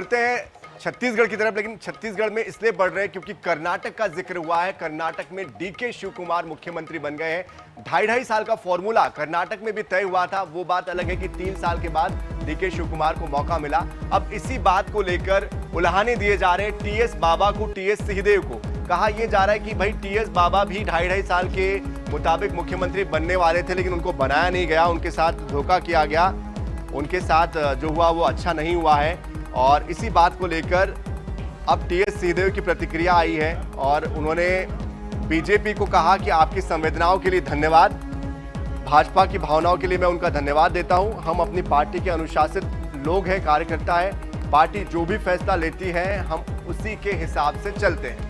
चलते हैं छत्तीसगढ़ की तरफ, लेकिन छत्तीसगढ़ में इसलिए बढ़ रहे हैं क्योंकि कर्नाटक का जिक्र हुआ है। कर्नाटक में डीके शिव कुमार मुख्यमंत्री बन गए हैं। 2.5 साल का फॉर्मूला कर्नाटक में भी तय हुआ था। वो बात अलग है कि 3 साल के बाद डीके शिव कुमार को मौका मिला। अब इसी बात को लेकर उल्हाने दिए जा रहे हैं टीएस बाबा को, टीएस सिंहदेव को। कहा यह जा रहा है कि भाई टीएस बाबा भी 2.5 साल के मुताबिक मुख्यमंत्री बनने वाले थे, लेकिन उनको बनाया नहीं गया, उनके साथ धोखा किया गया, उनके साथ जो हुआ वो अच्छा नहीं हुआ है। और इसी बात को लेकर अब टीएस सिंहदेव की प्रतिक्रिया आई है और उन्होंने बीजेपी को कहा कि आपकी संवेदनाओं के लिए धन्यवाद, भाजपा की भावनाओं के लिए मैं उनका धन्यवाद देता हूं। हम अपनी पार्टी के अनुशासित लोग हैं, कार्यकर्ता हैं। पार्टी जो भी फैसला लेती है हम उसी के हिसाब से चलते हैं।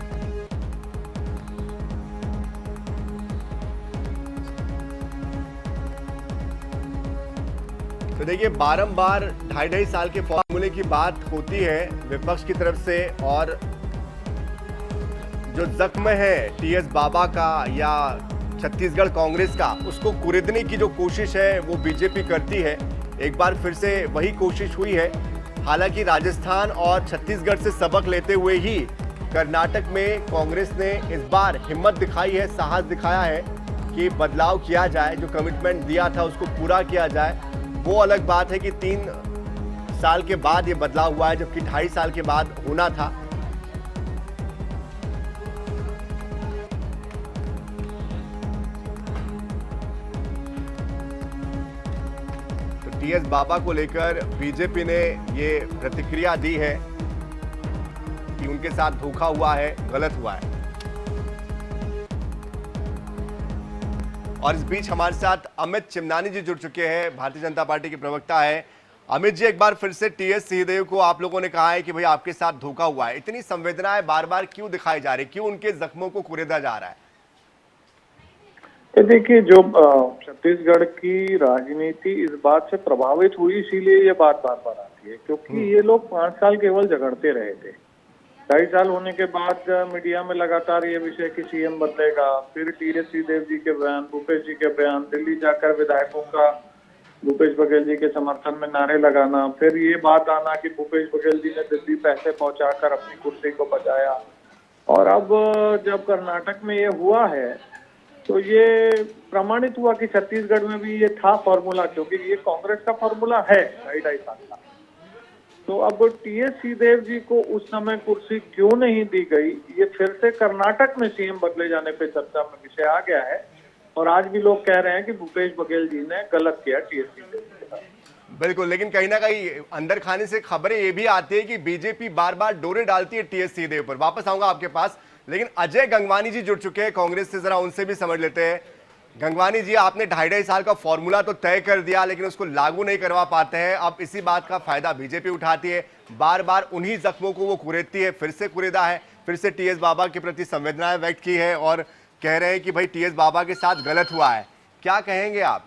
तो देखिए, बारंबार 2.5 साल के फॉर्मूले की बात होती है विपक्ष की तरफ से, और जो जख्म है टीएस बाबा का या छत्तीसगढ़ कांग्रेस का, उसको कुरेदने की जो कोशिश है वो बीजेपी करती है। एक बार फिर से वही कोशिश हुई है। हालांकि राजस्थान और छत्तीसगढ़ से सबक लेते हुए ही कर्नाटक में कांग्रेस ने इस बार हिम्मत दिखाई है, साहस दिखाया है कि बदलाव किया जाए, जो कमिटमेंट दिया था उसको पूरा किया जाए। वो अलग बात है कि 3 साल के बाद ये बदलाव हुआ है, जबकि 2.5 साल के बाद होना था। तो टीएस बाबा को लेकर बीजेपी ने ये प्रतिक्रिया दी है कि उनके साथ धोखा हुआ है, गलत हुआ है। और इस बीच हमारे साथ अमित चिमनानी जी जुड़ चुके हैं, भारतीय जनता पार्टी के प्रवक्ता है। अमित जी, एक बार फिर से टीएस सिंहदेव को आप लोगों ने कहा है कि भाई आपके साथ धोखा हुआ है। इतनी संवेदनाएं बार बार क्यों दिखाई जा रही, क्यों उनके जख्मों को कुरेदा जा रहा है? तो देखिए, जो छत्तीसगढ़ की राजनीति इस बात से प्रभावित हुई, इसीलिए ये बात बार बार आती है, क्योंकि ये लोग 5 साल केवल झगड़ते रहे थे। 2.5 साल होने के बाद मीडिया में लगातार ये विषय कि सीएम बदलेगा, फिर टीएस सिंहदेव जी के बयान, भूपेश जी के बयान, दिल्ली जाकर विधायकों का भूपेश बघेल जी के समर्थन में नारे लगाना, फिर ये बात आना कि भूपेश बघेल जी ने दिल्ली पैसे पहुंचाकर अपनी कुर्सी को बचाया। और अब जब कर्नाटक में ये हुआ है तो ये प्रमाणित हुआ कि छत्तीसगढ़ में भी ये था फॉर्मूला, क्योंकि ये कांग्रेस का फॉर्मूला है 2.5 साल का। तो अब टीएस सिंहदेव जी को उस समय कुर्सी क्यों नहीं दी गई, ये फिर से कर्नाटक में सीएम बदले जाने पे चर्चा में विषय आ गया है। और आज भी लोग कह रहे हैं कि भूपेश बघेल जी ने गलत किया टीएस सिंहदेव के साथ। बिल्कुल, लेकिन कहीं ना कहीं अंदर खाने से खबरें ये भी आती है कि बीजेपी बार बार डोरे डालती है टीएस सिंहदेव पर। वापस आऊंगा आपके पास, लेकिन अजय गंगवानी जी जुड़ चुके हैं कांग्रेस से, जरा उनसे भी समझ लेते हैं। गंगवानी जी, आपने 2.5 साल का फॉर्मूला तो तय कर दिया, लेकिन उसको लागू नहीं करवा पाते हैं। अब इसी बात का फायदा बीजेपी उठाती है, बार बार उन्हीं जख्मों को वो कुरेदती है। फिर से कुरेदा है, फिर से टीएस बाबा के प्रति संवेदनाएं व्यक्त की है और कह रहे हैं कि भाई टीएस बाबा के साथ गलत हुआ है। क्या कहेंगे आप?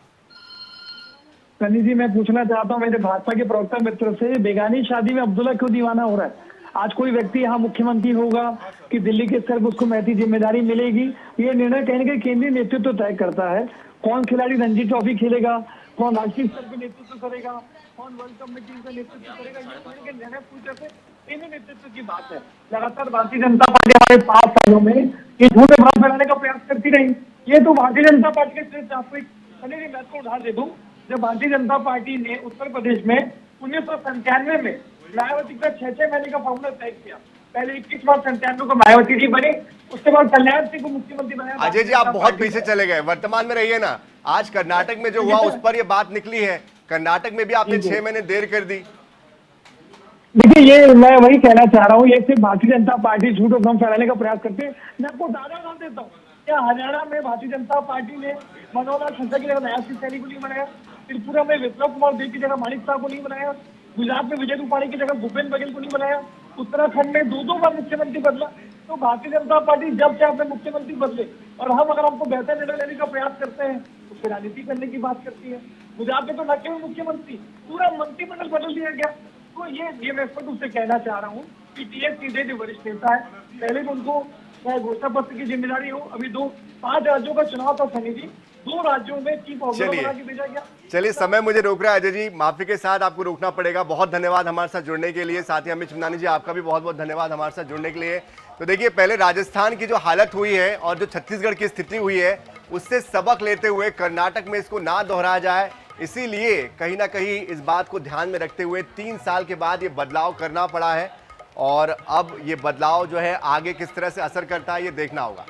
सनी जी, मैं पूछना चाहता हूँ मेरे भाजपा के प्रवक्ता मित्र से, बेगानी शादी में अब्दुल्ला क्यों दीवाना हो रहा है? आज कोई व्यक्ति यहाँ मुख्यमंत्री होगा कि दिल्ली के स्तर पर उसको महती जिम्मेदारी मिलेगी, ये निर्णय कहीं ना कहीं केंद्रीय नेतृत्व तय करता है। कौन खिलाड़ी रणजी ट्रॉफी खेलेगा, कौन राष्ट्रीय स्तर पर नेतृत्व करेगा, कौन वर्ल्ड कप में टीम का नेतृत्व करेगा, ये निर्णय पूरी तरह से केंद्रीय नेतृत्व की बात है। लगातार भारतीय जनता पार्टी हमारे 5 सालों में ये झूठे भाव फैलाने का प्रयास करती रही। ये तो भारतीय जनता पार्टी के श्रेष्ठ, आपको एक मैं को उदाहरण दे दूं। जब भारतीय जनता पार्टी ने उत्तर प्रदेश में 1997 में मायावती का 6 महीने का फॉर्मूला तय किया, पहले 21 मार्च 97 को मायावती जी बने, उसके बाद कल्याण सिंह को मुख्यमंत्री बनाया। अजय जी, आप बहुत पीछे चले गए, वर्तमान में रहिए ना। आज कर्नाटक में जो हुआ उस पर ये बात निकली है, कर्नाटक में भी आपने 6 महीने देर कर दी। देखिए, ये मैं वही कहना चाह रहा हूँ, ये सिर्फ भारतीय जनता पार्टी झूठ और गम फैलाने का प्रयास करते हैं। मैं आपको दादा नाम देता हूँ, क्या हरियाणा में भारतीय जनता पार्टी ने मनोहर लाल खट्टर की जगह नया सिंह सैनी को नहीं बनाया, त्रिपुरा में विप्लव कुमार देव की जगह माणिक साहब को नहीं बनाया, गुजरात में विजय रूपाणी की जगह भूपेश बघेल को नहीं बनाया, उत्तराखंड में 2 बार मुख्यमंत्री बदला। तो भारतीय जनता पार्टी जब से अपने मुख्यमंत्री बदले और हम अगर हमको बेहतर निर्णय लेने का प्रयास करते हैं तो फिर राजनीति करने की बात करती है। गुजरात में तो न केवल मुख्यमंत्री, पूरा मंत्रिमंडल बदल दिया गया। तो ये मैं स्पष्ट रूप से कहना चाह रहा हूँ कि टीएस सिंहदेव जो वरिष्ठ नेता है, पहले भी उनको चाहे घोषणा पत्र की जिम्मेदारी हो, अभी 5 राज्यों का चुनाव था सनी जी, 2 राज्यों में चीफ ऑब्जर्वर बना के भेजा गया। चलिए, समय मुझे रोक रहा है अजय जी, माफी के साथ आपको रोकना पड़ेगा। बहुत धन्यवाद हमारे साथ जुड़ने के लिए। साथ ही अमित चंदानी जी, आपका भी बहुत बहुत धन्यवाद हमारे साथ जुड़ने के लिए। तो देखिए, पहले राजस्थान की जो हालत हुई है और जो छत्तीसगढ़ की स्थिति हुई है, उससे सबक लेते हुए कर्नाटक में इसको ना दोहराया जाए, इसीलिए कहीं ना कहीं इस बात को ध्यान में रखते हुए 3 साल के बाद ये बदलाव करना पड़ा है। और अब ये बदलाव जो है आगे किस तरह से असर करता है, ये देखना होगा।